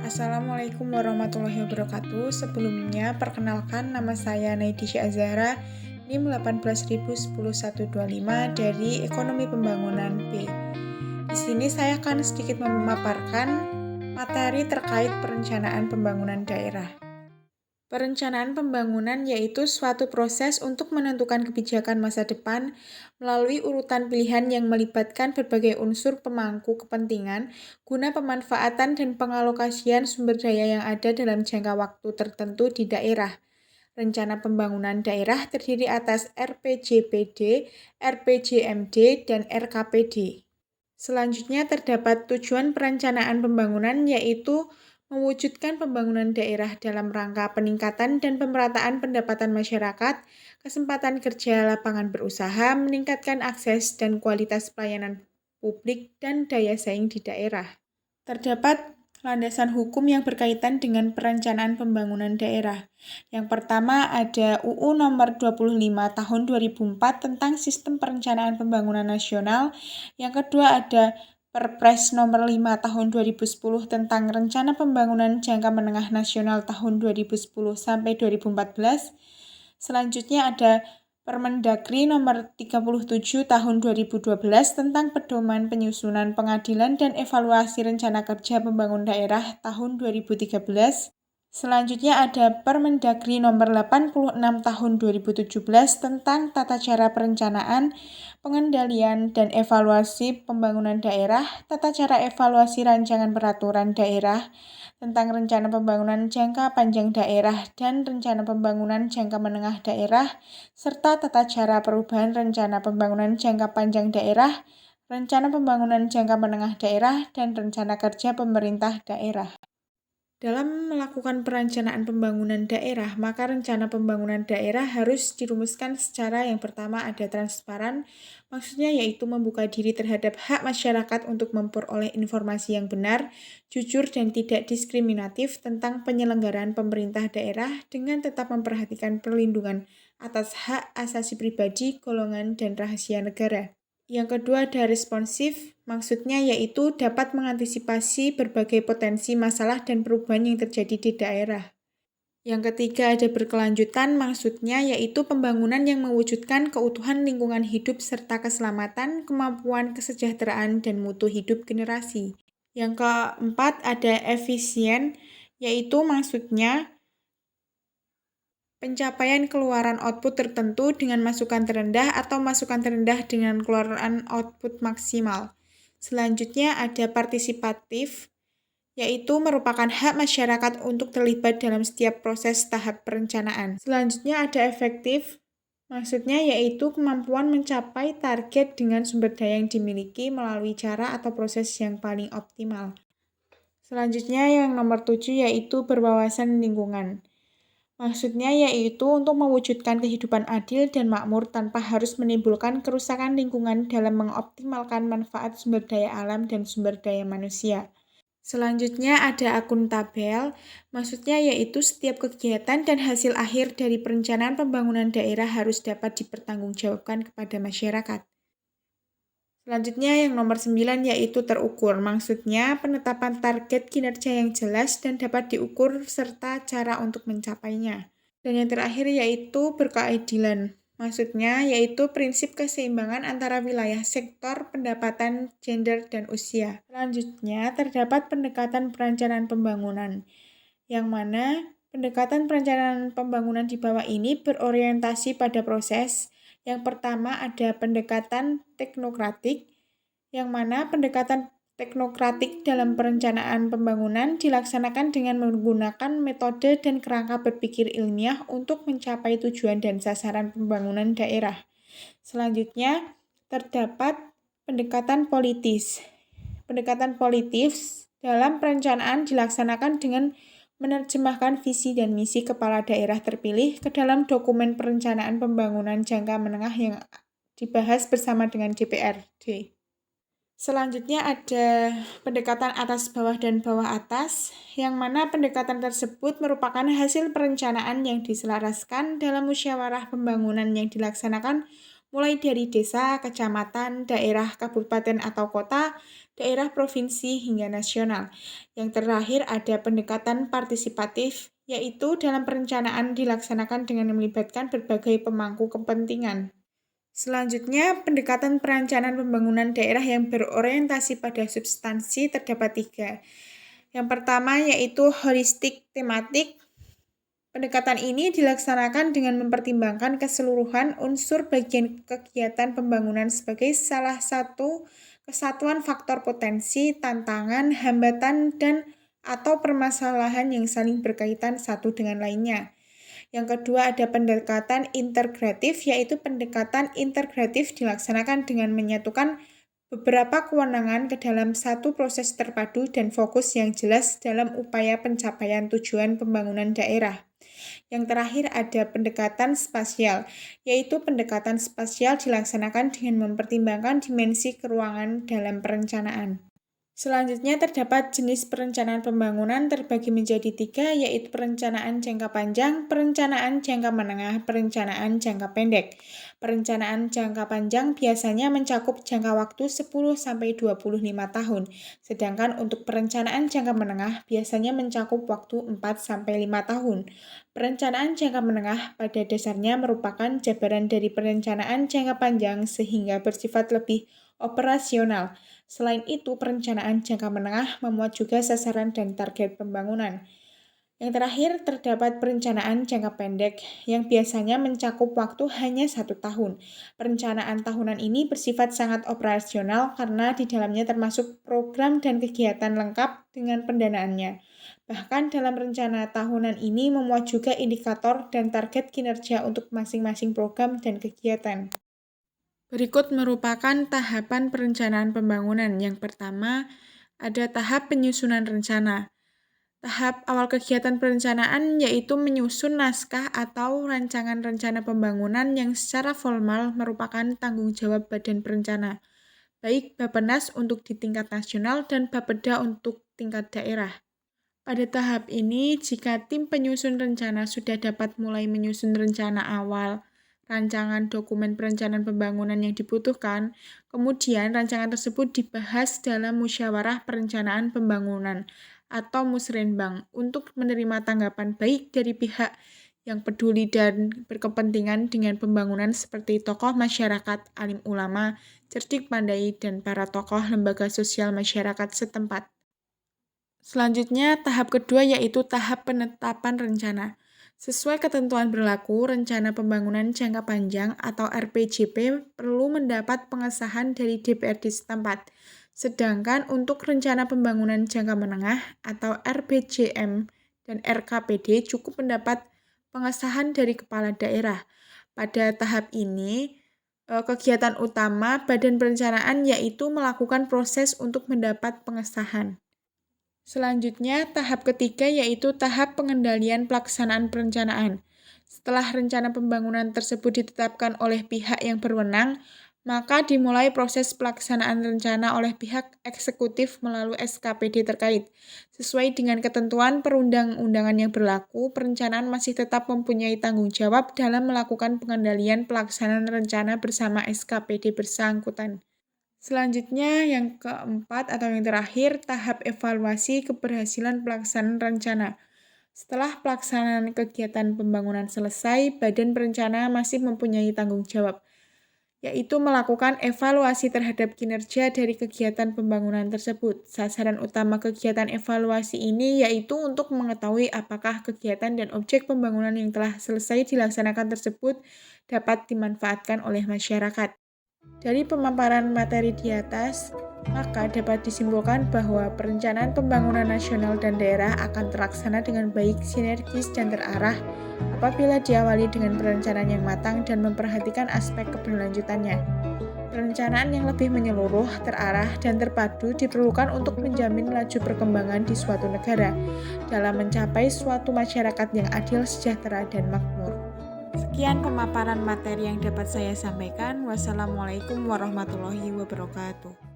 Assalamualaikum warahmatullahi wabarakatuh. Sebelumnya, perkenalkan nama saya Naidisha Azahra, NIM 1810125 dari Ekonomi Pembangunan B. Di sini saya akan sedikit memaparkan materi terkait perencanaan pembangunan daerah. Perencanaan pembangunan yaitu suatu proses untuk menentukan kebijakan masa depan melalui urutan pilihan yang melibatkan berbagai unsur pemangku kepentingan guna pemanfaatan dan pengalokasian sumber daya yang ada dalam jangka waktu tertentu di daerah. Rencana pembangunan daerah terdiri atas RPJPD, RPJMD, dan RKPD. Selanjutnya terdapat tujuan perencanaan pembangunan yaitu mewujudkan pembangunan daerah dalam rangka peningkatan dan pemerataan pendapatan masyarakat, kesempatan kerja lapangan berusaha, meningkatkan akses dan kualitas pelayanan publik, dan daya saing di daerah. Terdapat landasan hukum yang berkaitan dengan perencanaan pembangunan daerah. Yang pertama ada UU nomor 25 tahun 2004 tentang Sistem Perencanaan Pembangunan Nasional. Yang kedua ada Perpres nomor 5 tahun 2010 tentang Rencana Pembangunan Jangka Menengah Nasional tahun 2010 sampai 2014. Selanjutnya ada Permendagri nomor 37 tahun 2012 tentang pedoman penyusunan pengadilan dan evaluasi rencana kerja pembangunan daerah tahun 2013. Selanjutnya ada Permendagri nomor 86 tahun 2017 tentang tata cara perencanaan, pengendalian, dan evaluasi pembangunan daerah, tata cara evaluasi rancangan peraturan daerah, tentang rencana pembangunan jangka panjang daerah dan rencana pembangunan jangka menengah daerah, serta tata cara perubahan rencana pembangunan jangka panjang daerah, rencana pembangunan jangka menengah daerah, dan rencana kerja pemerintah daerah. Dalam melakukan perencanaan pembangunan daerah, maka rencana pembangunan daerah harus dirumuskan secara yang pertama ada transparan, maksudnya yaitu membuka diri terhadap hak masyarakat untuk memperoleh informasi yang benar, jujur, dan tidak diskriminatif tentang penyelenggaraan pemerintah daerah dengan tetap memperhatikan perlindungan atas hak asasi pribadi, golongan, dan rahasia negara. Yang kedua ada responsif, maksudnya yaitu dapat mengantisipasi berbagai potensi masalah dan perubahan yang terjadi di daerah. Yang ketiga ada berkelanjutan, maksudnya yaitu pembangunan yang mewujudkan keutuhan lingkungan hidup serta keselamatan, kemampuan kesejahteraan, dan mutu hidup generasi. Yang keempat ada efisien, yaitu maksudnya pencapaian keluaran output tertentu dengan masukan terendah atau masukan terendah dengan keluaran output maksimal. Selanjutnya ada partisipatif, yaitu merupakan hak masyarakat untuk terlibat dalam setiap proses tahap perencanaan. Selanjutnya ada efektif, maksudnya yaitu kemampuan mencapai target dengan sumber daya yang dimiliki melalui cara atau proses yang paling optimal. Selanjutnya yang nomor 7 yaitu berwawasan lingkungan. Maksudnya yaitu untuk mewujudkan kehidupan adil dan makmur tanpa harus menimbulkan kerusakan lingkungan dalam mengoptimalkan manfaat sumber daya alam dan sumber daya manusia. Selanjutnya ada akuntabel, maksudnya yaitu setiap kegiatan dan hasil akhir dari perencanaan pembangunan daerah harus dapat dipertanggungjawabkan kepada masyarakat. Selanjutnya yang nomor 9 yaitu terukur, maksudnya penetapan target kinerja yang jelas dan dapat diukur serta cara untuk mencapainya. Dan yang terakhir yaitu berkeadilan, maksudnya yaitu prinsip keseimbangan antara wilayah sektor, pendapatan, gender, dan usia. Selanjutnya terdapat pendekatan perencanaan pembangunan, yang mana pendekatan perencanaan pembangunan di bawah ini berorientasi pada proses. Yang pertama ada pendekatan teknokratik, yang mana pendekatan teknokratik dalam perencanaan pembangunan dilaksanakan dengan menggunakan metode dan kerangka berpikir ilmiah untuk mencapai tujuan dan sasaran pembangunan daerah. Selanjutnya, terdapat pendekatan politis. Pendekatan politis dalam perencanaan dilaksanakan dengan menerjemahkan visi dan misi kepala daerah terpilih ke dalam dokumen perencanaan pembangunan jangka menengah yang dibahas bersama dengan DPRD. Selanjutnya ada pendekatan atas bawah dan bawah atas, yang mana pendekatan tersebut merupakan hasil perencanaan yang diselaraskan dalam musyawarah pembangunan yang dilaksanakan mulai dari desa, kecamatan, daerah, kabupaten atau kota, daerah provinsi hingga nasional. Yang terakhir ada pendekatan partisipatif, yaitu dalam perencanaan dilaksanakan dengan melibatkan berbagai pemangku kepentingan. Selanjutnya, pendekatan perencanaan pembangunan daerah yang berorientasi pada substansi terdapat 3. Yang pertama yaitu holistik tematik. Pendekatan ini dilaksanakan dengan mempertimbangkan keseluruhan unsur bagian kegiatan pembangunan sebagai salah satu kesatuan faktor potensi, tantangan, hambatan, dan atau permasalahan yang saling berkaitan satu dengan lainnya. Yang kedua ada pendekatan integratif, yaitu pendekatan integratif dilaksanakan dengan menyatukan beberapa kewenangan ke dalam satu proses terpadu dan fokus yang jelas dalam upaya pencapaian tujuan pembangunan daerah. Yang terakhir ada pendekatan spasial, yaitu pendekatan spasial dilaksanakan dengan mempertimbangkan dimensi keruangan dalam perencanaan. Selanjutnya terdapat jenis perencanaan pembangunan terbagi menjadi 3, yaitu perencanaan jangka panjang, perencanaan jangka menengah, perencanaan jangka pendek. Perencanaan jangka panjang biasanya mencakup jangka waktu 10-25 tahun, sedangkan untuk perencanaan jangka menengah biasanya mencakup waktu 4-5 tahun. Perencanaan jangka menengah pada dasarnya merupakan jabaran dari perencanaan jangka panjang sehingga bersifat lebih operasional. Selain itu, perencanaan jangka menengah memuat juga sasaran dan target pembangunan. Yang terakhir, terdapat perencanaan jangka pendek yang biasanya mencakup waktu hanya 1 tahun. Perencanaan tahunan ini bersifat sangat operasional karena di dalamnya termasuk program dan kegiatan lengkap dengan pendanaannya. Bahkan dalam rencana tahunan ini memuat juga indikator dan target kinerja untuk masing-masing program dan kegiatan. Berikut merupakan tahapan perencanaan pembangunan. Yang pertama, ada tahap penyusunan rencana. Tahap awal kegiatan perencanaan yaitu menyusun naskah atau rancangan rencana pembangunan yang secara formal merupakan tanggung jawab badan perencana, baik Bappenas untuk di tingkat nasional dan Bapeda untuk tingkat daerah. Pada tahap ini, jika tim penyusun rencana sudah dapat mulai menyusun rencana awal, rancangan dokumen perencanaan pembangunan yang dibutuhkan, kemudian rancangan tersebut dibahas dalam musyawarah perencanaan pembangunan atau musrenbang untuk menerima tanggapan baik dari pihak yang peduli dan berkepentingan dengan pembangunan seperti tokoh masyarakat, alim ulama, cerdik pandai, dan para tokoh lembaga sosial masyarakat setempat. Selanjutnya, tahap kedua yaitu tahap penetapan rencana. Sesuai ketentuan berlaku, rencana pembangunan jangka panjang atau RPJP perlu mendapat pengesahan dari DPRD setempat. Sedangkan untuk rencana pembangunan jangka menengah atau RPJM dan RKPD cukup mendapat pengesahan dari kepala daerah. Pada tahap ini, kegiatan utama Badan Perencanaan yaitu melakukan proses untuk mendapat pengesahan. Selanjutnya, tahap ketiga yaitu tahap pengendalian pelaksanaan perencanaan. Setelah rencana pembangunan tersebut ditetapkan oleh pihak yang berwenang, maka dimulai proses pelaksanaan rencana oleh pihak eksekutif melalui SKPD terkait. Sesuai dengan ketentuan perundang-undangan yang berlaku, perencanaan masih tetap mempunyai tanggung jawab dalam melakukan pengendalian pelaksanaan rencana bersama SKPD bersangkutan. Selanjutnya, yang keempat atau yang terakhir, tahap evaluasi keberhasilan pelaksanaan rencana. Setelah pelaksanaan kegiatan pembangunan selesai, Badan Perencana masih mempunyai tanggung jawab, yaitu melakukan evaluasi terhadap kinerja dari kegiatan pembangunan tersebut. Sasaran utama kegiatan evaluasi ini yaitu untuk mengetahui apakah kegiatan dan objek pembangunan yang telah selesai dilaksanakan tersebut dapat dimanfaatkan oleh masyarakat. Dari pemaparan materi di atas, maka dapat disimpulkan bahwa perencanaan pembangunan nasional dan daerah akan terlaksana dengan baik, sinergis, dan terarah apabila diawali dengan perencanaan yang matang dan memperhatikan aspek keberlanjutannya. Perencanaan yang lebih menyeluruh, terarah, dan terpadu diperlukan untuk menjamin laju perkembangan di suatu negara dalam mencapai suatu masyarakat yang adil, sejahtera, dan makmur. Sekian pemaparan materi yang dapat saya sampaikan. Wassalamualaikum warahmatullahi wabarakatuh.